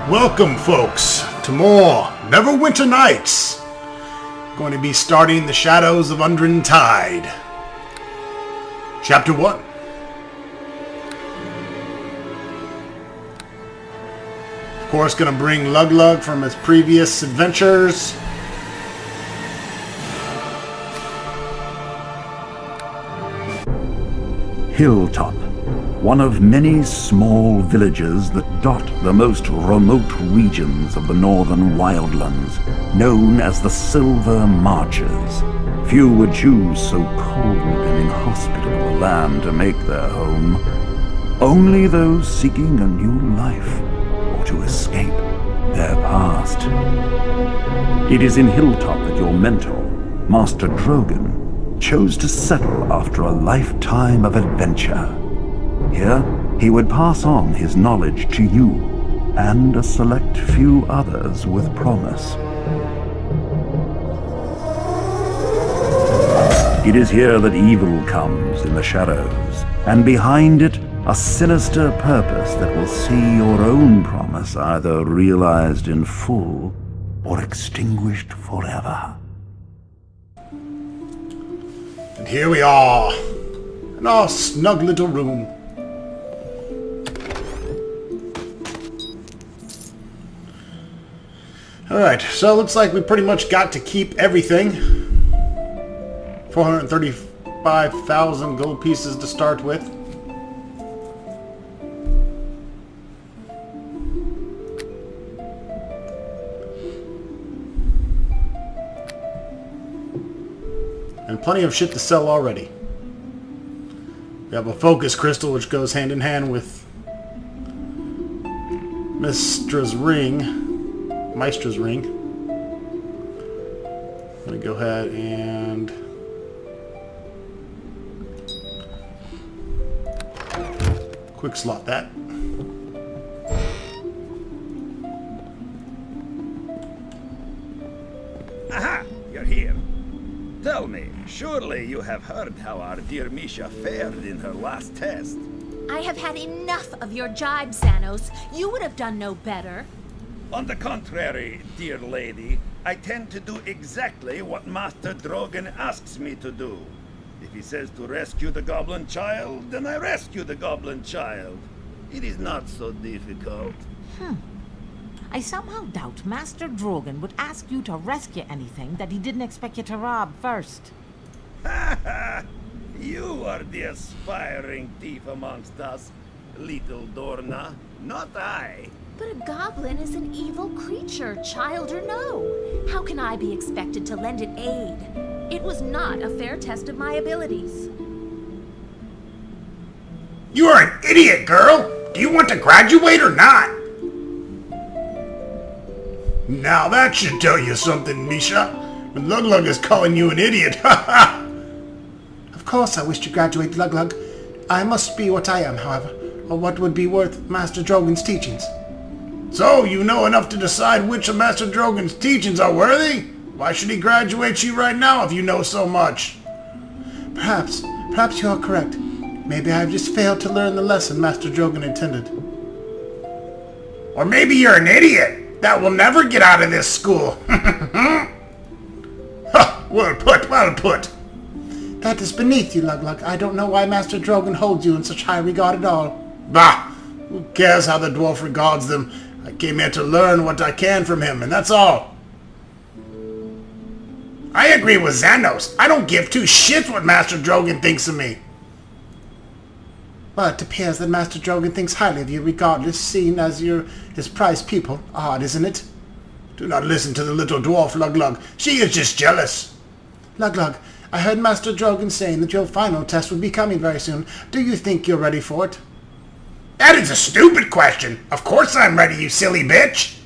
Welcome, folks, to more Neverwinter Nights. Going to be starting The Shadows of Undrun Tide. Chapter 1. Of course, going to bring Lug from his previous adventures. Hilltop, one of many small villages that dot the most remote regions of the northern wildlands, known as the Silver Marches. Few would choose so cold and inhospitable a land to make their home. Only those seeking a new life, or to escape their past. It is in Hilltop that your mentor, Master Drogan, chose to settle after a lifetime of adventure. Here, he would pass on his knowledge to you, and a select few others with promise. It is here that evil comes in the shadows, and behind it, a sinister purpose that will see your own promise either realized in full or extinguished forever. And here we are, in our snug little room. Alright, so it looks like we pretty much got to keep everything. 435,000 gold pieces to start with. And plenty of shit to sell already. We have a focus crystal which goes hand in hand with Maestra's ring. I'm gonna go ahead and quick slot that. Aha! You're here. Tell me, surely you have heard how our dear Misha fared in her last test. I have had enough of your jibes, Xanos. You would have done no better. On the contrary, dear lady, I tend to do exactly what Master Drogan asks me to do. If he says to rescue the goblin child, then I rescue the goblin child. It is not so difficult. I somehow doubt Master Drogan would ask you to rescue anything that he didn't expect you to rob first. Ha ha! You are the aspiring thief amongst us, little Dorna, not I. But a goblin is an evil creature, child or no. How can I be expected to lend it aid? It was not a fair test of my abilities. You are an idiot, girl! Do you want to graduate or not? Now that should tell you something, Misha. When Lug is calling you an idiot, ha! Of course I wish to graduate, Lug. I must be what I am, however, or what would be worth Master Drogan's teachings. So, you know enough to decide which of Master Drogan's teachings are worthy? Why should he graduate you right now if you know so much? Perhaps you are correct. Maybe I have just failed to learn the lesson Master Drogan intended. Or maybe you're an idiot that will never get out of this school. Well put. That is beneath you, Lug. I don't know why Master Drogan holds you in such high regard at all. Bah! Who cares how the dwarf regards them? I came here to learn what I can from him, and that's all. I agree with Xanos. I don't give two shits what Master Drogan thinks of me. Well, it appears that Master Drogan thinks highly of you regardless, seeing as you're his prized pupil. Odd, isn't it? Do not listen to the little dwarf, Lug. She is just jealous. Lug, I heard Master Drogan saying that your final test would be coming very soon. Do you think you're ready for it? That is a stupid question. Of course I'm ready, you silly bitch.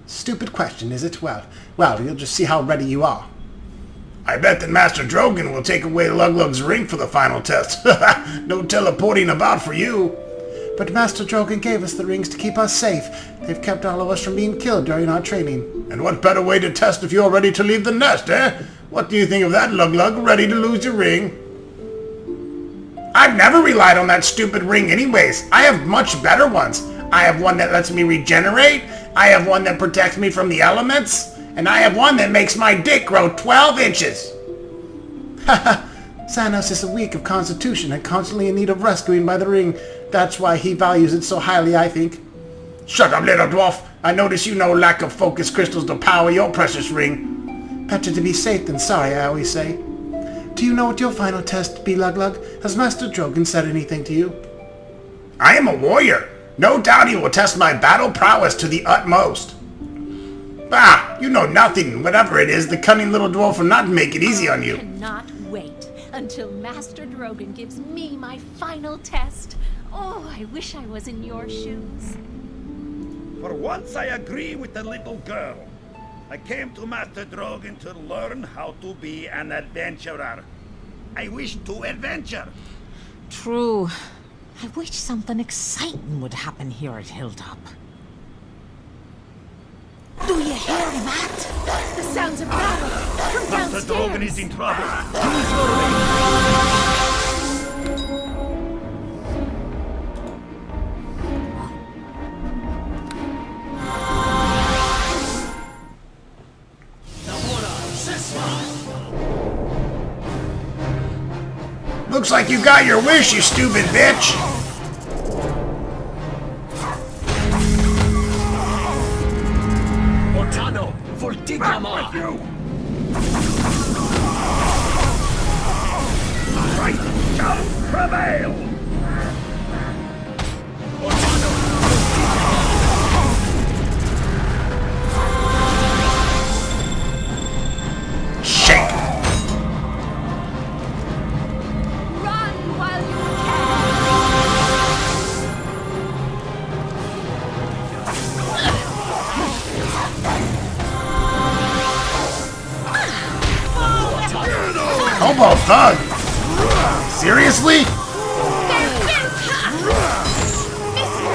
Stupid question, is it? Well, you'll just see how ready you are. I bet that Master Drogan will take away Lug's ring for the final test. No teleporting about for you. But Master Drogan gave us the rings to keep us safe. They've kept all of us from being killed during our training. And what better way to test if you're ready to leave the nest, eh? What do you think of that, Lug? Ready to lose your ring? I've never relied on that stupid ring anyways. I have much better ones. I have one that lets me regenerate. I have one that protects me from the elements. And I have one that makes my dick grow 12 inches. Haha, Sanos is weak of constitution and constantly in need of rescuing by the ring. That's why he values it so highly, I think. Shut up, little dwarf. I notice you know lack of focus crystals to power your precious ring. Better to be safe than sorry, I always say. Do you know what your final test be, Lug-Lug? Has Master Drogon said anything to you? I am a warrior. No doubt he will test my battle prowess to the utmost. Bah, you know nothing. Whatever it is, the cunning little dwarf will not make it easy on you. I cannot wait until Master Drogon gives me my final test. Oh, I wish I was in your shoes. For once I agree with the little girl. I came to Master Drogon to learn how to be an adventurer. I wish to adventure. True. I wish something exciting would happen here at Hilltop. Do you hear that? The sounds of battle from Master Drogon is downstairs. in trouble. Use your ring. Looks like you got your wish, you stupid bitch. Otano, Voltigama! Right shall prevail. Otano, Shake. Run while you can. Hobo thug. Seriously? Mr.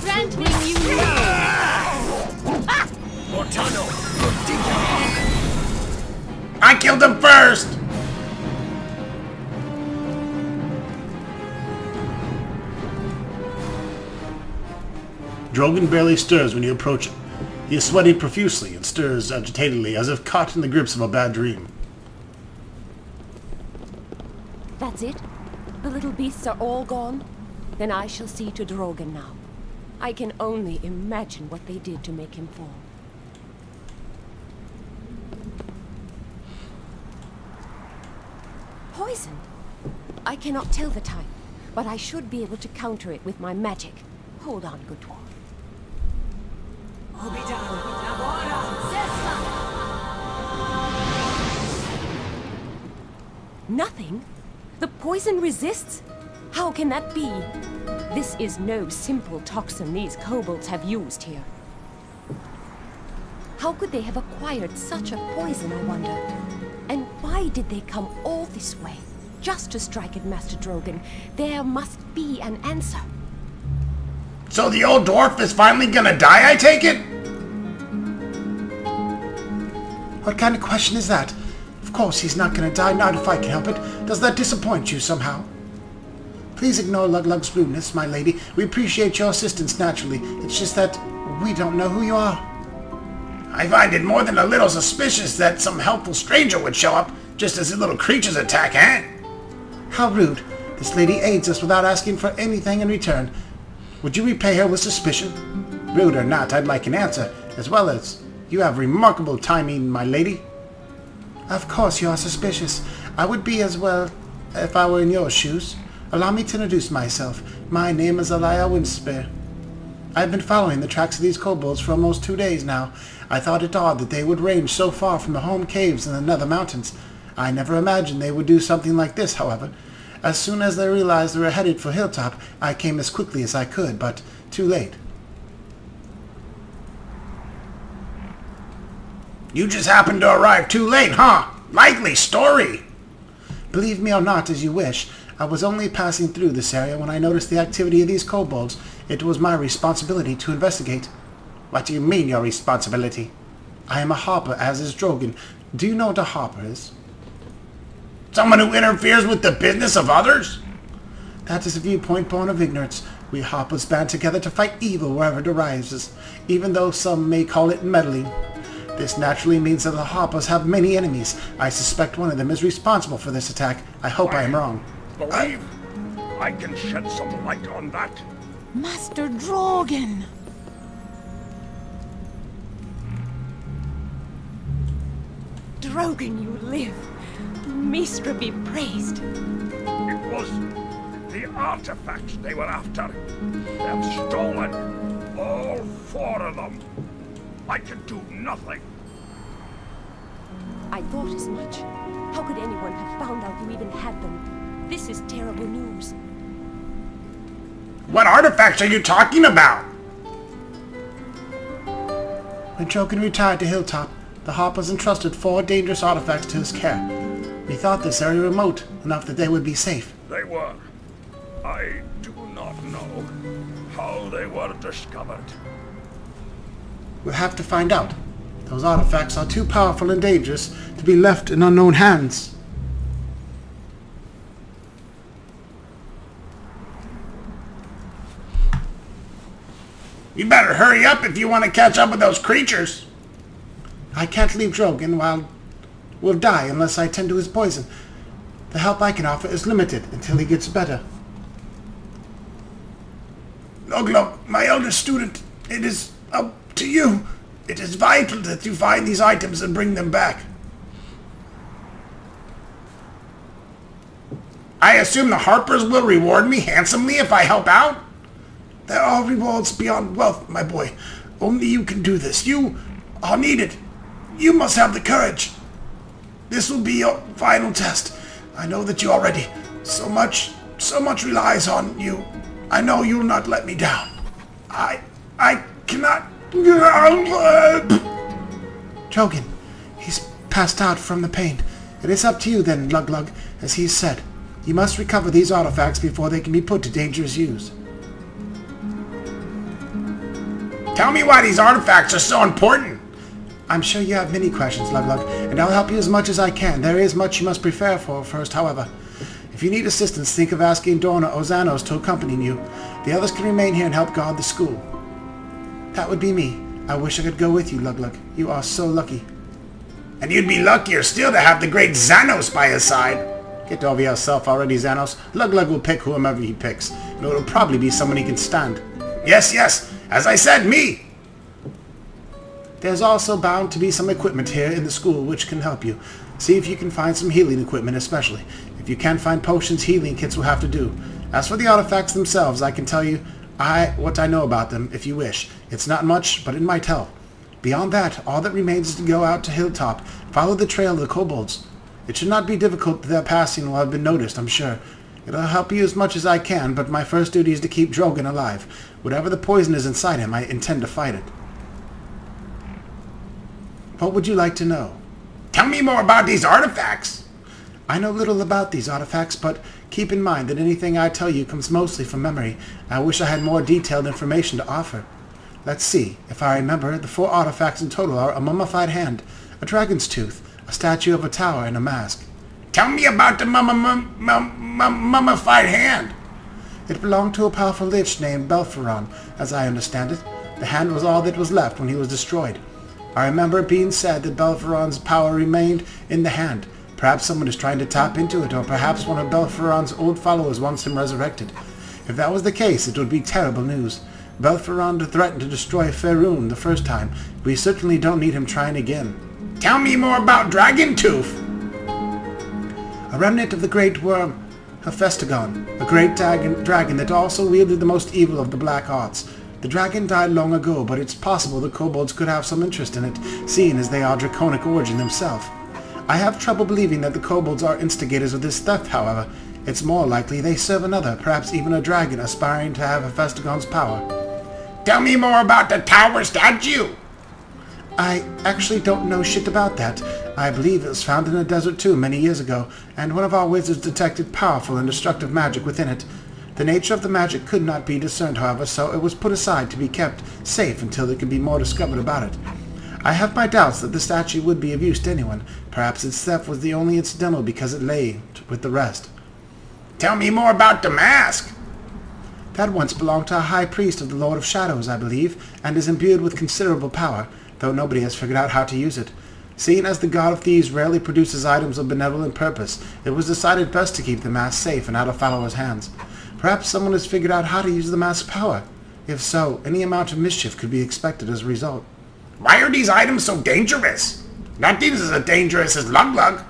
Brandling, you know. Otano, Voltigama! I killed him first. Drogon barely stirs when you approach him. He is sweating profusely and stirs agitatedly as if caught in the grips of a bad dream. That's it? The little beasts are all gone? Then I shall see to Drogon now. I can only imagine what they did to make him fall. Poison? I cannot tell the type, but I should be able to counter it with my magic. Hold on, good dwarf. Nothing? The poison resists? How can that be? This is no simple toxin these kobolds have used here. How could they have acquired such a poison, I wonder? And why did they come all this way? Just to strike at Master Drogon. There must be an answer. So the old dwarf is finally gonna die, I take it? What kind of question is that? Of course he's not gonna die, not if I can help it. Does that disappoint you somehow? Please ignore Lug-Lug's rudeness, my lady. We appreciate your assistance naturally. It's just that we don't know who you are. I find it more than a little suspicious that some helpful stranger would show up just as the little creatures attack, eh? How rude. This lady aids us without asking for anything in return. Would you repay her with suspicion? Rude or not, I'd like an answer, as well as you have remarkable timing, my lady. Of course you are suspicious. I would be as well if I were in your shoes. Allow me to introduce myself. My name is Elia Winspear. I've been following the tracks of these kobolds for almost 2 days now. I thought it odd that they would range so far from the home caves in the nether mountains. I never imagined they would do something like this, however. As soon as they realized they were headed for Hilltop, I came as quickly as I could, but too late. You just happened to arrive too late, huh? Likely story! Believe me or not as you wish, I was only passing through this area when I noticed the activity of these kobolds. It was my responsibility to investigate. What do you mean, your responsibility? I am a harper, as is Drogon. Do you know what a harper is? Someone who interferes with the business of others? That is a viewpoint born of ignorance. We Hoppers band together to fight evil wherever it arises, even though some may call it meddling. This naturally means that the Hoppers have many enemies. I suspect one of them is responsible for this attack. I hope I am wrong. Believe I can shed some light on that. Master Drogon! Drogon, you live. Maestra be praised. It was the artifacts they were after. They've stolen all 4 of them. I can do nothing. I thought as much. How could anyone have found out you even had them? This is terrible news. What artifacts are you talking about? When Drogon retired to Hilltop, the Hoppers entrusted 4 dangerous artifacts to his care. We thought this area remote enough that they would be safe. They were. I do not know how they were discovered. We'll have to find out. Those artifacts are too powerful and dangerous to be left in unknown hands. You better hurry up if you want to catch up with those creatures. I can't leave Drogon while we'll die unless I tend to his poison. The help I can offer is limited until he gets better. Look, my eldest student, it is up to you. It is vital that you find these items and bring them back. I assume the Harpers will reward me handsomely if I help out? There are rewards beyond wealth, my boy. Only you can do this. You are needed. You must have the courage. This will be your final test. I know that you are ready. So much relies on you. I know you'll not let me down. I cannot... Drogon, he's passed out from the pain. It is up to you then, Lug, as he said. You must recover these artifacts before they can be put to dangerous use. Tell me why these artifacts are so important. I'm sure you have many questions, Lug, and I'll help you as much as I can. There is much you must prepare for first, however. If you need assistance, think of asking Dorna or Xanos to accompany you. The others can remain here and help guard the school. That would be me. I wish I could go with you, Lug. You are so lucky. And you'd be luckier still to have the great Xanos by his side. Get over yourself already, Xanos. Lug will pick whomever he picks. And it'll probably be someone he can stand. Yes. As I said, me. There's also bound to be some equipment here in the school which can help you. See if you can find some healing equipment especially. If you can't find potions, healing kits will have to do. As for the artifacts themselves, I can tell you what I know about them if you wish. It's not much, but it might help. Beyond that, all that remains is to go out to Hilltop, follow the trail of the kobolds. It should not be difficult. Their passing will have been noticed, I'm sure. It'll help you as much as I can, but my first duty is to keep Drogon alive. Whatever the poison is inside him, I intend to fight it. What would you like to know? Tell me more about these artifacts! I know little about these artifacts, but keep in mind that anything I tell you comes mostly from memory. I wish I had more detailed information to offer. Let's see. If I remember, the 4 artifacts in total are a mummified hand, a dragon's tooth, a statue of a tower, and a mask. Tell me about the mummified hand. It belonged to a powerful lich named Belferon, as I understand it. The hand was all that was left when he was destroyed. I remember it being said that Belferon's power remained in the hand. Perhaps someone is trying to tap into it, or perhaps one of Belferon's old followers wants him resurrected. If that was the case, it would be terrible news. Belferon threatened to destroy Faerun the first time. We certainly don't need him trying again. Tell me more about Dragon Tooth. A remnant of the great worm Hephaestion, a great dragon that also wielded the most evil of the black arts. The dragon died long ago, but it's possible the kobolds could have some interest in it, seeing as they are draconic origin themselves. I have trouble believing that the kobolds are instigators of this theft, however. It's more likely they serve another, perhaps even a dragon aspiring to have Hephaestion's power. Tell me more about the tower statue! I actually don't know shit about that. I believe it was found in a desert too many years ago, and one of our wizards detected powerful and destructive magic within it. The nature of the magic could not be discerned, however, so it was put aside to be kept safe until there could be more discovered about it. I have my doubts that the statue would be of use to anyone. Perhaps its theft was the only incidental because it lay with the rest. Tell me more about the mask. That once belonged to a high priest of the Lord of Shadows, I believe, and is imbued with considerable power, though nobody has figured out how to use it. Seeing as the god of thieves rarely produces items of benevolent purpose, it was decided best to keep the mask safe and out of followers' hands. Perhaps someone has figured out how to use the mask's power. If so, any amount of mischief could be expected as a result. Why are these items so dangerous? Nothing is as dangerous as Lug-Lug.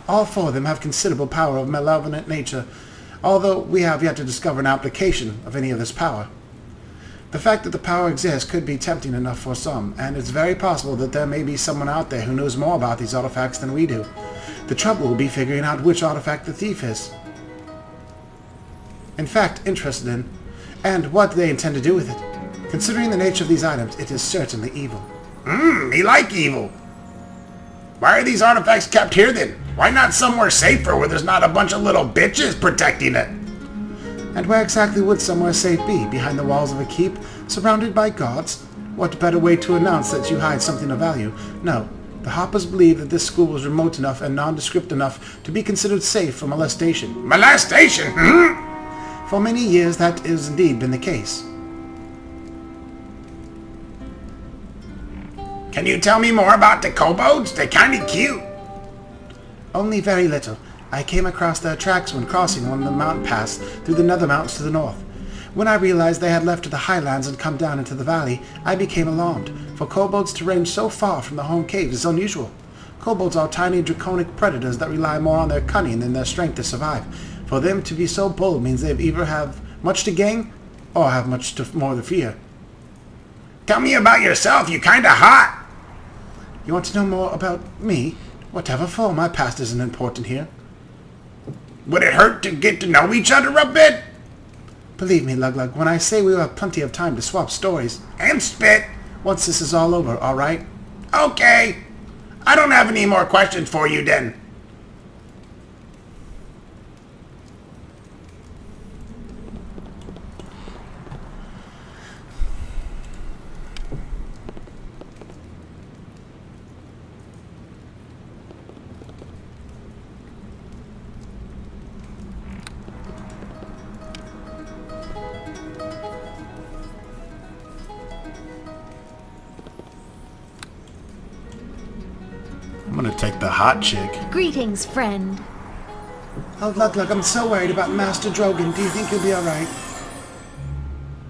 All four of them have considerable power of malevolent nature, although we have yet to discover an application of any of this power. The fact that the power exists could be tempting enough for some, and it's very possible that there may be someone out there who knows more about these artifacts than we do. The trouble will be figuring out which artifact the thief is. In fact, interested in, and what they intend to do with it. Considering the nature of these items, it is certainly evil. Me like evil. Why are these artifacts kept here then? Why not somewhere safer where there's not a bunch of little bitches protecting it? And where exactly would somewhere safe be? Behind the walls of a keep? Surrounded by guards? What better way to announce that you hide something of value? No. The Hoppers believe that this school was remote enough and nondescript enough to be considered safe from molestation. Molestation? For many years that has indeed been the case. Can you tell me more about the kobolds? They're kinda cute. Only very little. I came across their tracks when crossing one of the mountain paths through the nether mountains to the north. When I realized they had left to the highlands and come down into the valley, I became alarmed, for kobolds to range so far from the home caves is unusual. Kobolds are tiny draconic predators that rely more on their cunning than their strength to survive. For them to be so bold means they either have much to gain or have much more to fear. Tell me about yourself, you kinda hot. You want to know more about me? Whatever for, my past isn't important here. Would it hurt to get to know each other a bit? Believe me, Lug-Lug, when I say we will have plenty of time to swap stories. And spit. Once this is all over, alright? Okay. I don't have any more questions for you then. I'm gonna take the hot chick. Greetings, friend. Oh, Lug-Lug, I'm so worried about Master Drogon. Do you think he'll be alright?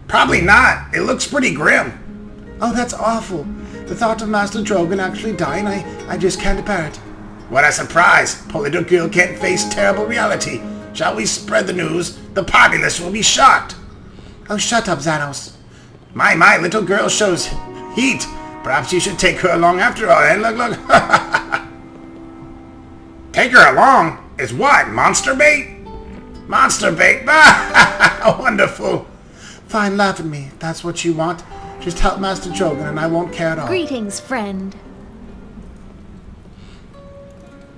Probably not. It looks pretty grim. Oh, that's awful. The thought of Master Drogon actually dying, I just can't bear it. What a surprise. Poor little girl can't face terrible reality. Shall we spread the news? The populace will be shocked. Oh, shut up, Xanos. My little girl shows heat. Perhaps you should take her along after all, eh, Lug-Lug? Take her along? Is what, monster bait? Monster bait? Wonderful. Fine, laugh at me. That's what you want. Just help Master Drogon and I won't care at all. Greetings, friend.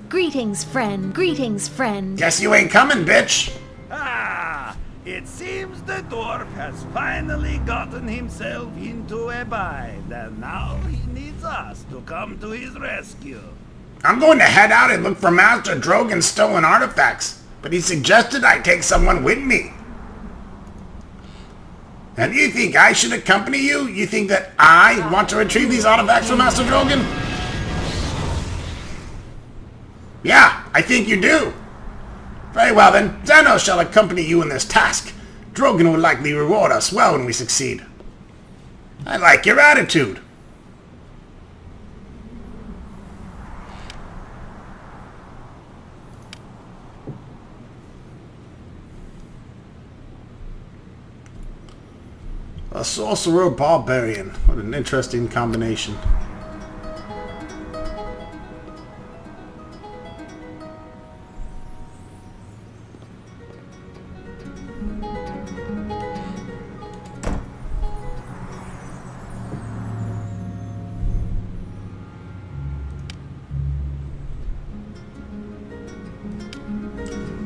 Greetings, friend. Greetings, friend. Guess you ain't coming, bitch. Ah, it seems the dwarf has finally gotten himself into a bind, and now he needs us to come to his rescue. I'm going to head out and look for Master Drogon's stolen artifacts, but he suggested I take someone with me. And you think I should accompany you? You think that I want to retrieve these artifacts from Master Drogon? Yeah, I think you do. Very well then, Xanos shall accompany you in this task. Drogon will likely reward us well when we succeed. I like your attitude. A sorcerer barbarian. What an interesting combination.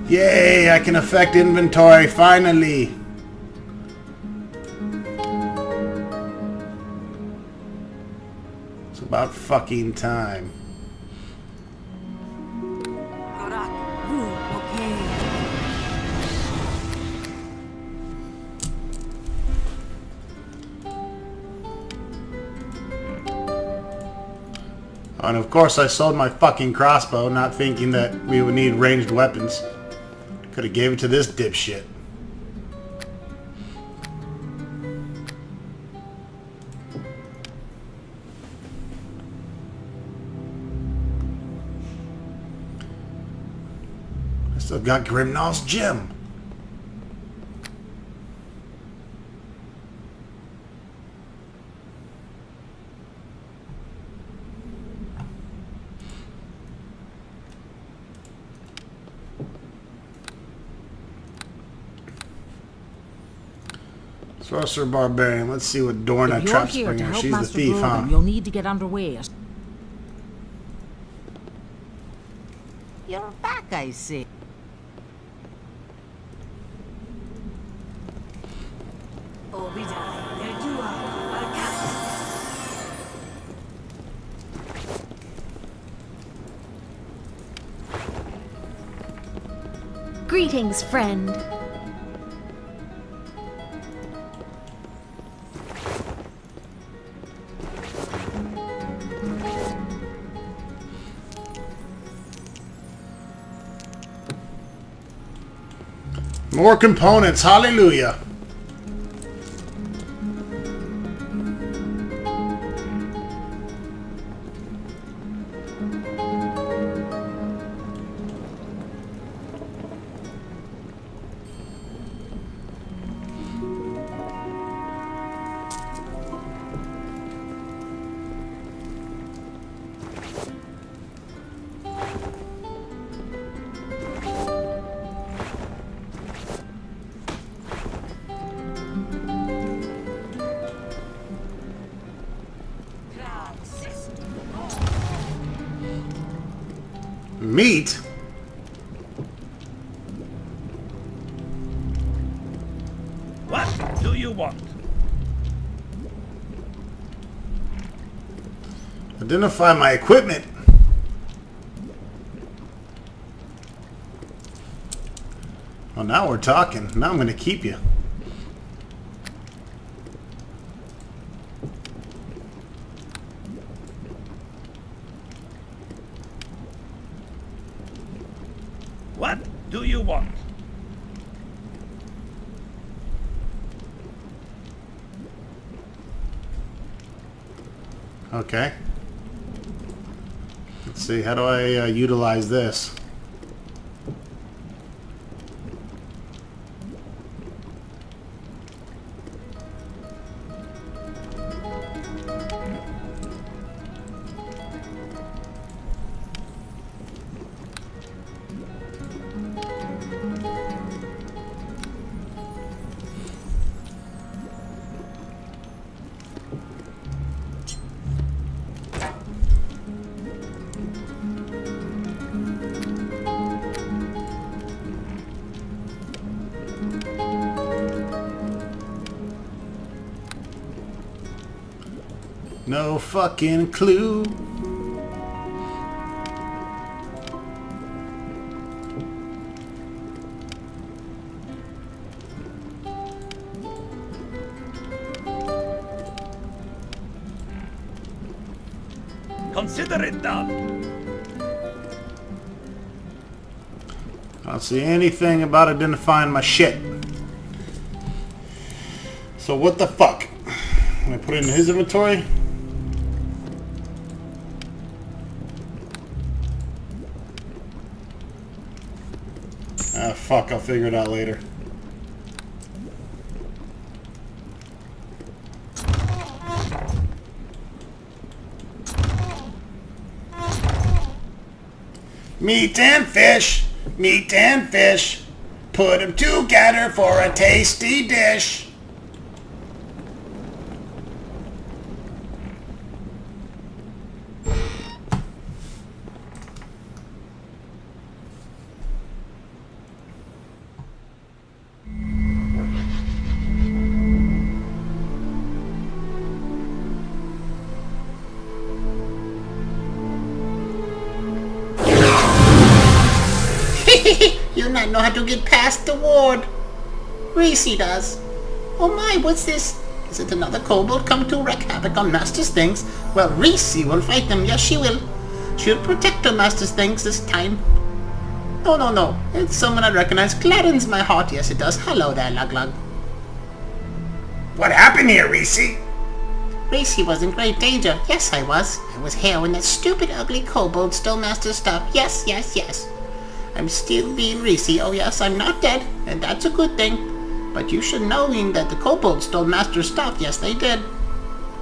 Yay, I can affect inventory finally. About fucking time. And of course I sold my fucking crossbow, not thinking that we would need ranged weapons. Could have gave it to this dipshit. I still got Grimnall's gem. Sorcerer Barbarian. Let's see what Dorna If you're traps here bring to her. help She's the Master thief, Drogon, huh? you'll need to get underway. You're back, I see. Greetings, friend. More components, hallelujah. Meat? What do you want? Identify my equipment. Well, now we're talking. Now I'm going to keep you. What do you want? Okay. Let's see. How do I utilize this? No fucking clue. Consider it done. I don't see anything about identifying my shit. So what the fuck? I'm gonna put it in his inventory. Ah, fuck, I'll figure it out later. Meat and fish, put 'em together for a tasty dish. You not know how to get past the ward. Reese does. Oh my, what's this? Is it another kobold come to wreak havoc on Master's things? Well, Reese will fight them, yes she will. She'll protect her master's things this time. No, no, no. It's someone I recognize. Gladdens my heart. Yes, it does. Hello there, Lug-Lug. What happened here, Reese? Reese was in great danger. Yes, I was. I was here when that stupid, ugly kobold stole master's stuff. Yes, yes, yes. I'm still being Reese. Oh, yes, I'm not dead, and that's a good thing. But you should know that the kobold stole master's stuff. Yes, they did.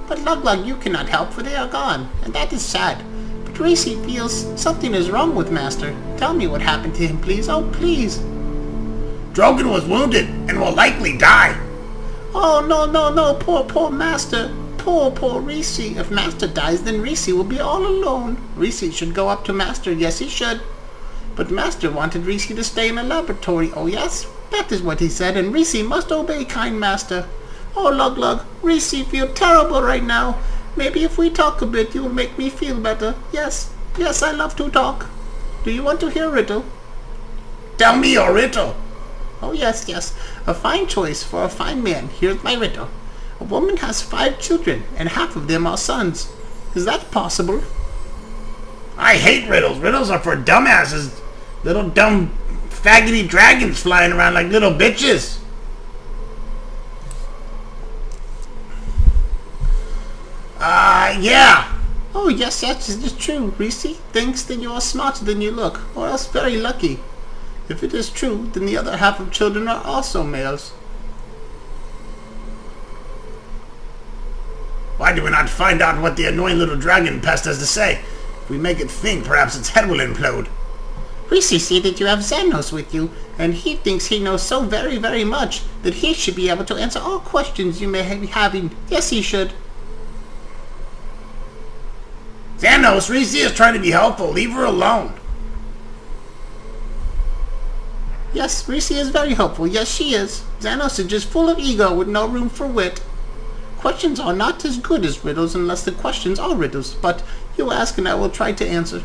But Lug-Lug, you cannot help, for they are gone, and that is sad. But Reese feels something is wrong with master. Tell me what happened to him, please. Oh, please. Drogon was wounded and will likely die. Oh, no, no, no. Poor, poor master. Poor, poor Reese. If master dies, then Reese will be all alone. Reese should go up to master. Yes, he should. But master wanted Reese to stay in the laboratory. Oh, yes? That is what he said, and Reese must obey kind master. Oh, Lug-Lug, Reese feel terrible right now. Maybe if we talk a bit, you will make me feel better. Yes, yes, I love to talk. Do you want to hear a riddle? Tell me your riddle. Oh, yes, yes. A fine choice for a fine man. Here's my riddle. A woman has 5 children, and half of them are sons. Is that possible? I hate riddles. Riddles are for dumbasses. Little dumb faggoty dragons flying around like little bitches. Yeah. Oh, yes, yes, it is true. Reese thinks that you are smarter than you look, or else very lucky. If it is true, then the other half of children are also males. Why do we not find out what the annoying little dragon pest has to say? If we make it think, perhaps its head will implode. Reese see that you have Xanos with you, and he thinks he knows so very, very much that he should be able to answer all questions you may be having. Yes, he should. Xanos, Reese is trying to be helpful. Leave her alone. Yes, Reese is very helpful. Yes, she is. Xanos is just full of ego with no room for wit. Questions are not as good as riddles unless the questions are riddles, but you ask and I will try to answer.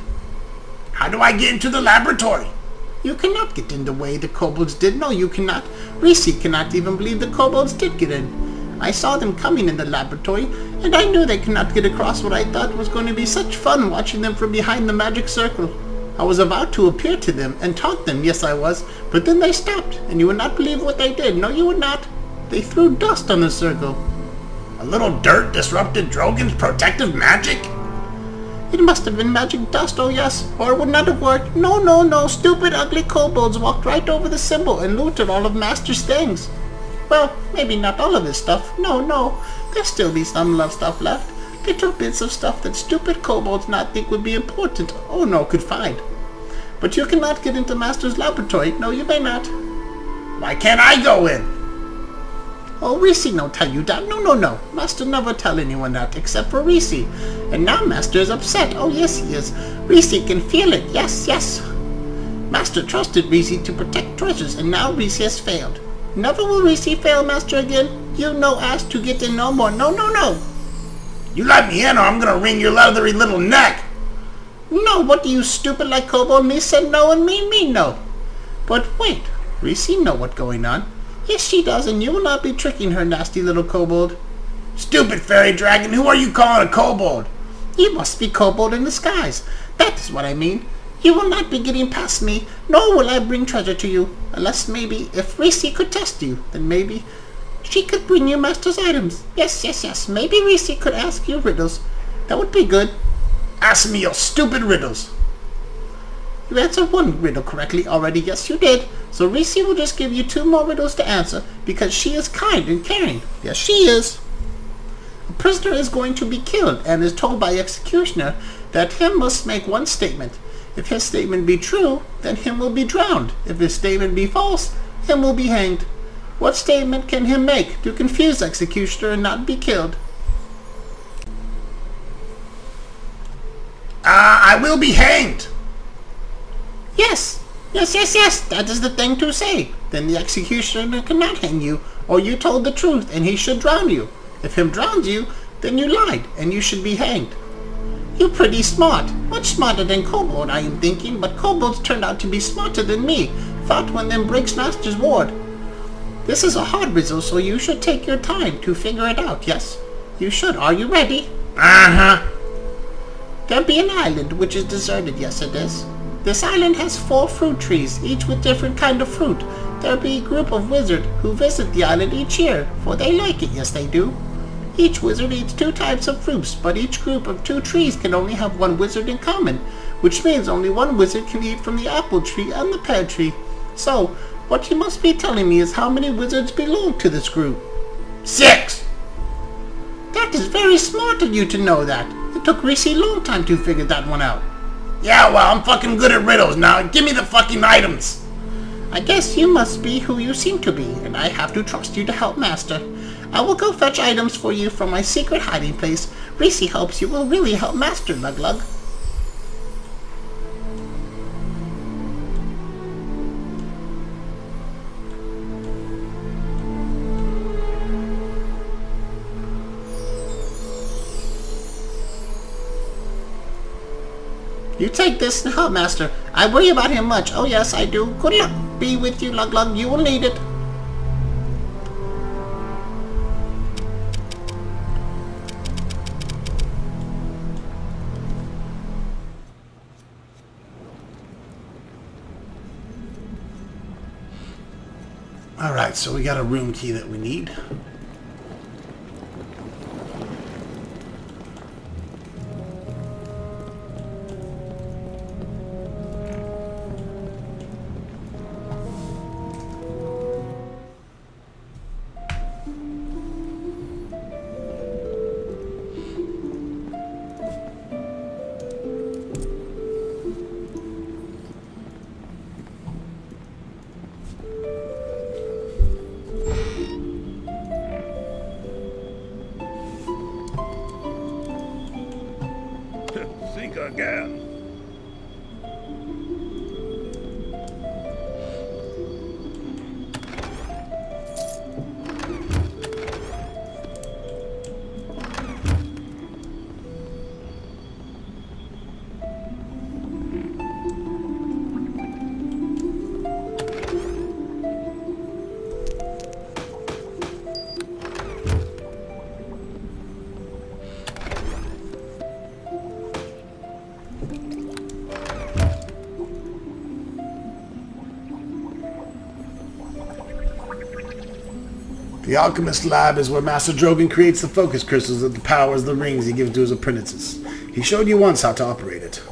How do I get into the laboratory? You cannot get in the way the kobolds did. No, you cannot. Reese cannot even believe the kobolds did get in. I saw them coming in the laboratory, and I knew they could not get across what I thought was going to be such fun watching them from behind the magic circle. I was about to appear to them and taunt them, yes I was, but then they stopped, and you would not believe what they did. No, you would not. They threw dust on the circle. A little dirt disrupted Drogon's protective magic? It must have been magic dust, oh yes, or it would not have worked. No, no, no, stupid ugly kobolds walked right over the symbol and looted all of Master's things. Well, maybe not all of his stuff. No, no, there'll still be some love stuff left. Little bits of stuff that stupid kobolds not think would be important, or no could find. But you cannot get into Master's laboratory. No, you may not. Why can't I go in? Oh, Reese no tell you that. No, no, no. Master never tell anyone that, except for Reese. And now Master is upset. Oh, yes, he is. Reese can feel it. Yes, yes. Master trusted Reese to protect treasures, and now Reese has failed. Never will Reese fail, Master, again. You no ask to get in no more. No, no, no. You let me in or I'm gonna wring your leathery little neck. No, what do you stupid like kobold? Me said no and me no. But wait, Reese know what's going on. Yes, she does, and you will not be tricking her, nasty little kobold. Stupid fairy dragon, who are you calling a kobold? You must be kobold in disguise. That is what I mean. You will not be getting past me, nor will I bring treasure to you. Unless maybe, if Reese could test you, then maybe she could bring you Master's items. Yes, yes, yes. Maybe Reese could ask you riddles. That would be good. Ask me your stupid riddles. You answered one riddle correctly already. Yes, you did. So Reese will just give you 2 more riddles to answer because she is kind and caring. Yes, she is. A prisoner is going to be killed and is told by executioner that him must make one statement. If his statement be true, then him will be drowned. If his statement be false, him will be hanged. What statement can him make to confuse executioner and not be killed? I will be hanged. Yes, yes, yes, yes, that is the thing to say. Then the executioner cannot hang you, or you told the truth, and he should drown you. If him drowns you, then you lied, and you should be hanged. You're pretty smart, much smarter than kobold, I am thinking, but kobolds turned out to be smarter than me. Fought one them breaks Master's ward. This is a hard riddle, so you should take your time to figure it out, yes? You should. Are you ready? Uh-huh. There'll be an island which is deserted, yes it is. This island has 4 fruit trees, each with different kind of fruit. There'll be a group of wizards who visit the island each year, for they like it, yes they do. Each wizard eats 2 types of fruits, but each group of 2 trees can only have 1 wizard in common, which means only 1 wizard can eat from the apple tree and the pear tree. So, what you must be telling me is how many wizards belong to this group. 6! That is very smart of you to know that. It took Reese a long time to figure that one out. Yeah, well, I'm fucking good at riddles now. Give me the fucking items. I guess you must be who you seem to be, and I have to trust you to help Master. I will go fetch items for you from my secret hiding place. Reese hopes you will really help Master, Lug-Lug. You take this and help Master. I worry about him much. Oh yes, I do. Good luck be with you, Lug-Lug. You will need it. Alright, so we got a room key that we need. Think again. The Alchemist Lab is where Master Drogon creates the focus crystals that powers the rings he gives to his apprentices. He showed you once how to operate it.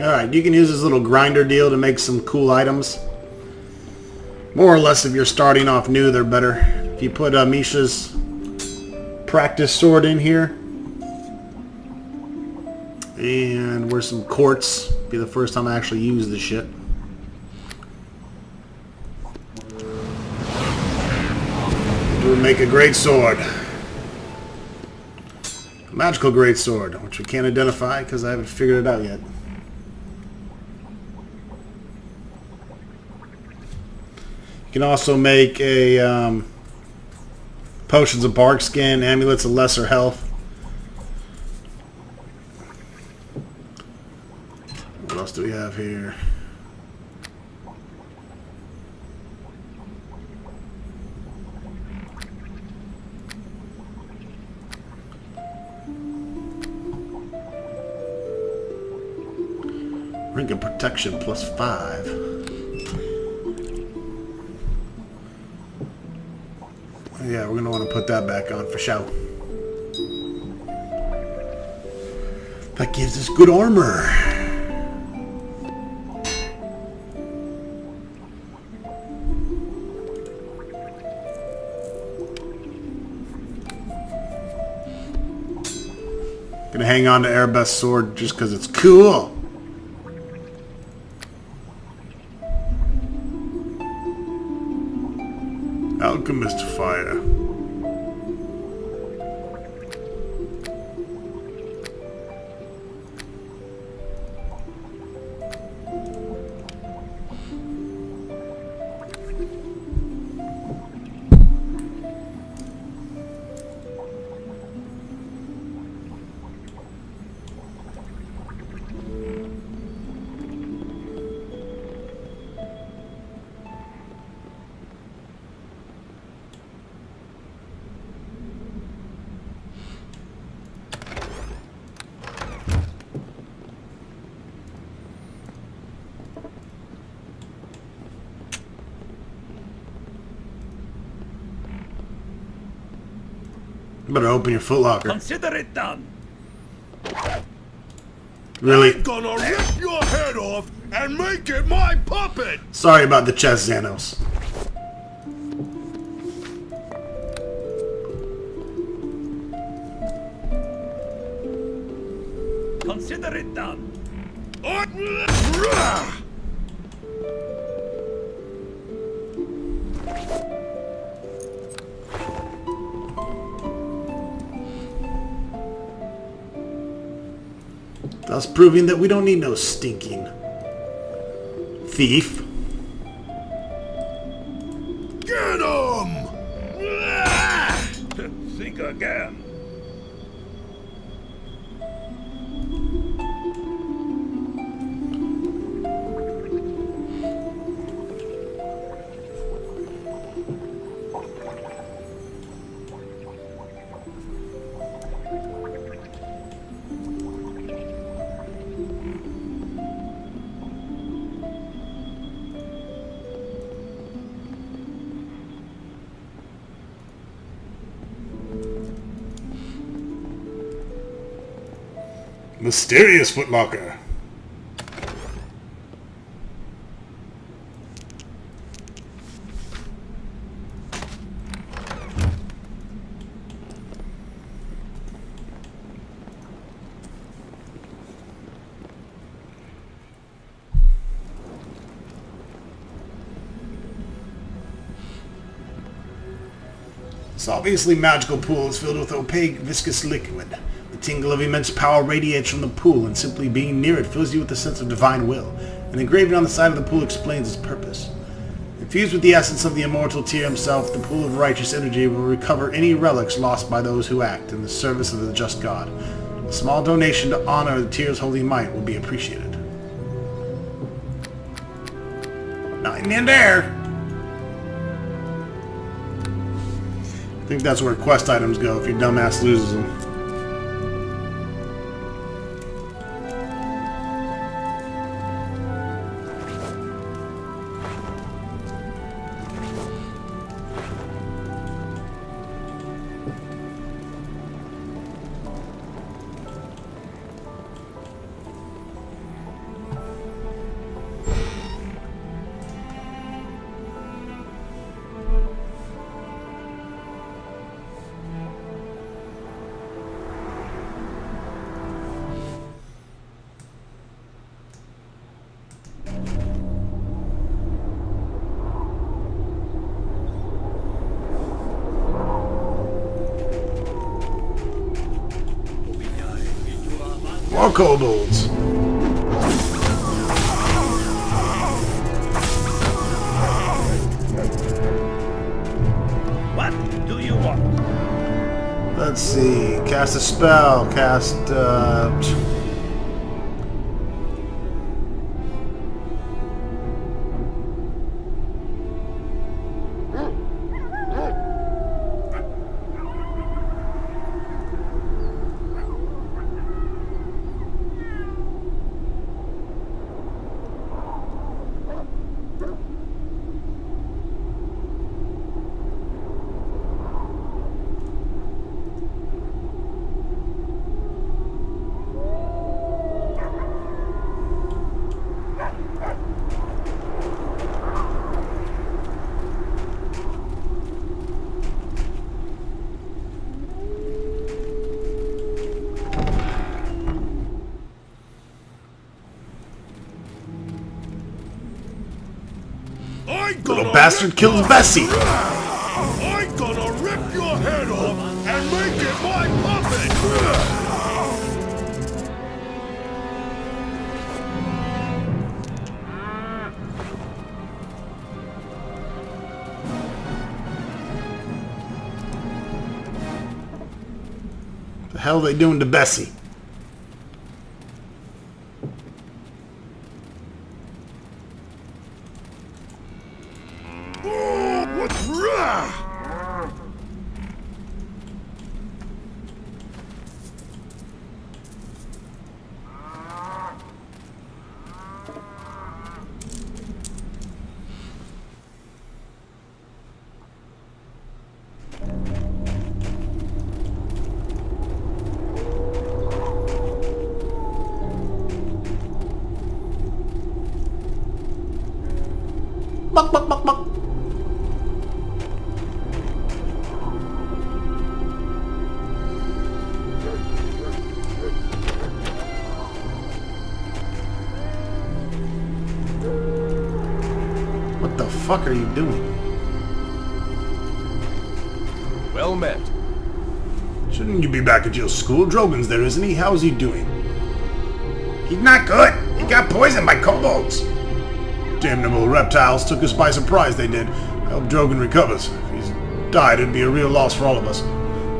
Alright, you can use this little grinder deal to make some cool items. More or less, if you're starting off new, they're better. If you put Misha's practice sword in here, and where's some quartz, be the first time I actually use this shit. It would make a great sword. A magical great sword, which we can't identify because I haven't figured it out yet. You can also make a potions of bark skin, amulets of lesser health. What else do we have here? Ring of protection +5. Yeah, we're gonna want to put that back on for show. That gives us good armor. Gonna hang on to Erebeth's sword just because it's cool. Alchemist fire. Better open your footlocker. Consider it done. Really? Gonna rip your head off and make it my puppet! Sorry about the chest, Xanos. Consider it done. Thus proving that we don't need no stinking thief. Get him! Think again. Mysterious footlocker. This obviously magical pool is filled with opaque, viscous liquid. The tingle of immense power radiates from the pool, and simply being near it fills you with a sense of divine will. An engraving on the side of the pool explains its purpose. Infused with the essence of the immortal Tyr himself, the pool of righteous energy will recover any relics lost by those who act in the service of the just God. A small donation to honor the Tyr's holy might will be appreciated. Nothing in there! I think that's where quest items go if your dumbass loses them. More kobolds. What do you want? Let's see. Cast a spell. Cast, bastard kills Bessie. I'm gonna rip your head off and make it my puppet! The hell are they doing to Bessie? Buck, buck, buck, buck. What the fuck are you doing? Well met. Shouldn't you be back at your school? Drogon's there, isn't he? How's he doing? He's not good. He got poisoned by kobolds. Damnable reptiles took us by surprise, they did. I hope Drogon recovers. If he's died, it'd be a real loss for all of us.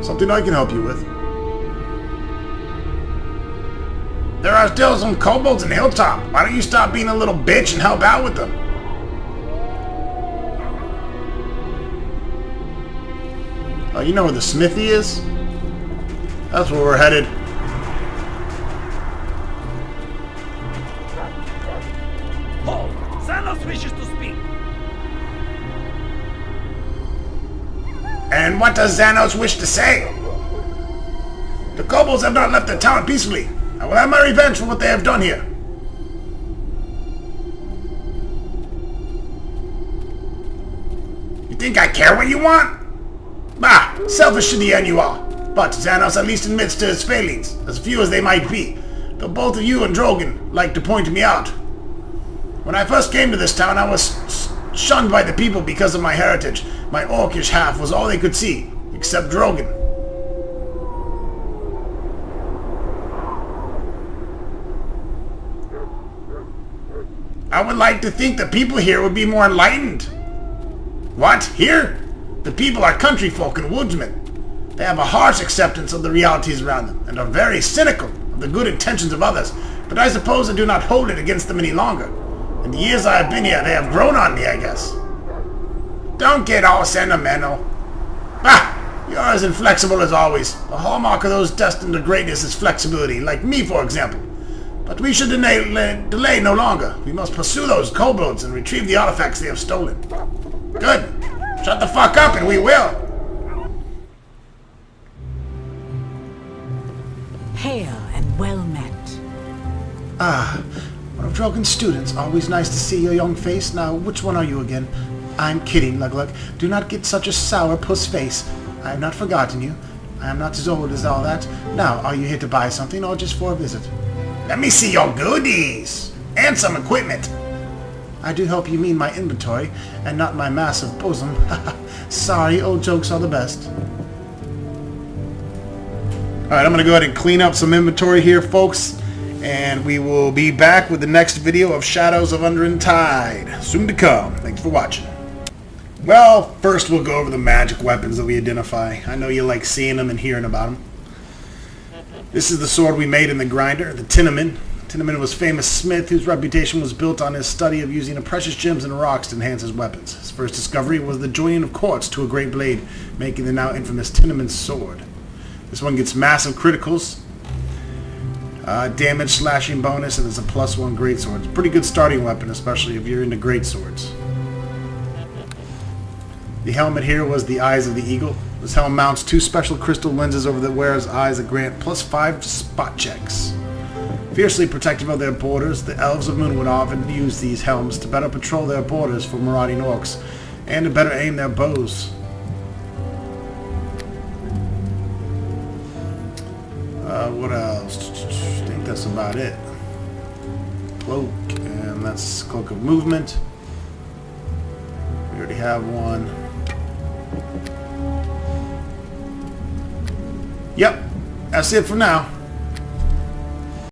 Something I can help you with. There are still some kobolds in Hilltop. Why don't you stop being a little bitch and help out with them? Oh, you know where the smithy is? That's where we're headed. Hold! Xanos wishes to speak. And what does Xanos wish to say? The kobolds have not left the town peacefully. I will have my revenge for what they have done here. You think I care what you want? Bah! Selfish to the end you are. But Xanos at least admits to his failings, as few as they might be, though both of you and Drogon like to point me out. When I first came to this town, I was shunned by the people because of my heritage. My orcish half was all they could see, except Drogon. I would like to think the people here would be more enlightened. What? Here? The people are country folk and woodsmen. They have a harsh acceptance of the realities around them, and are very cynical of the good intentions of others, but I suppose I do not hold it against them any longer. In the years I have been here, they have grown on me, I guess. Don't get all sentimental. Ah! You're as inflexible as always. The hallmark of those destined to greatness is flexibility, like me, for example. But we should delay no longer. We must pursue those kobolds and retrieve the artifacts they have stolen. Good. Shut the fuck up and we will. Hail and well met. Ah, one of Drogon's students. Always nice to see your young face. Now, which one are you again? I'm kidding, Lug-Lug. Do not get such a sour puss face. I have not forgotten you. I am not as old as all that. Now, are you here to buy something or just for a visit? Let me see your goodies. And some equipment. I do hope you mean my inventory and not my massive bosom. Sorry, old jokes are the best. Alright, I'm going to go ahead and clean up some inventory here, folks. And we will be back with the next video of Shadows of Undertide. Soon to come. Thanks for watching. Well, first we'll go over the magic weapons that we identify. I know you like seeing them and hearing about them. This is the sword we made in the grinder, the Tinnaman. Tinnaman was a famous smith whose reputation was built on his study of using precious gems and rocks to enhance his weapons. His first discovery was the joining of quartz to a great blade, making the now infamous Tinnaman sword. This one gets massive criticals, damage slashing bonus, and it's a +1 greatsword. It's a pretty good starting weapon, especially if you're into greatswords. The helmet here was the Eyes of the Eagle. This helm mounts 2 special crystal lenses over the wearer's eyes that grant +5 spot checks. Fiercely protective of their borders, the elves of Moonwood often use these helms to better patrol their borders for marauding orcs, and to better aim their bows. What else? I think that's about it. Cloak, and that's Cloak of Movement. already have one. Yep, that's it for now.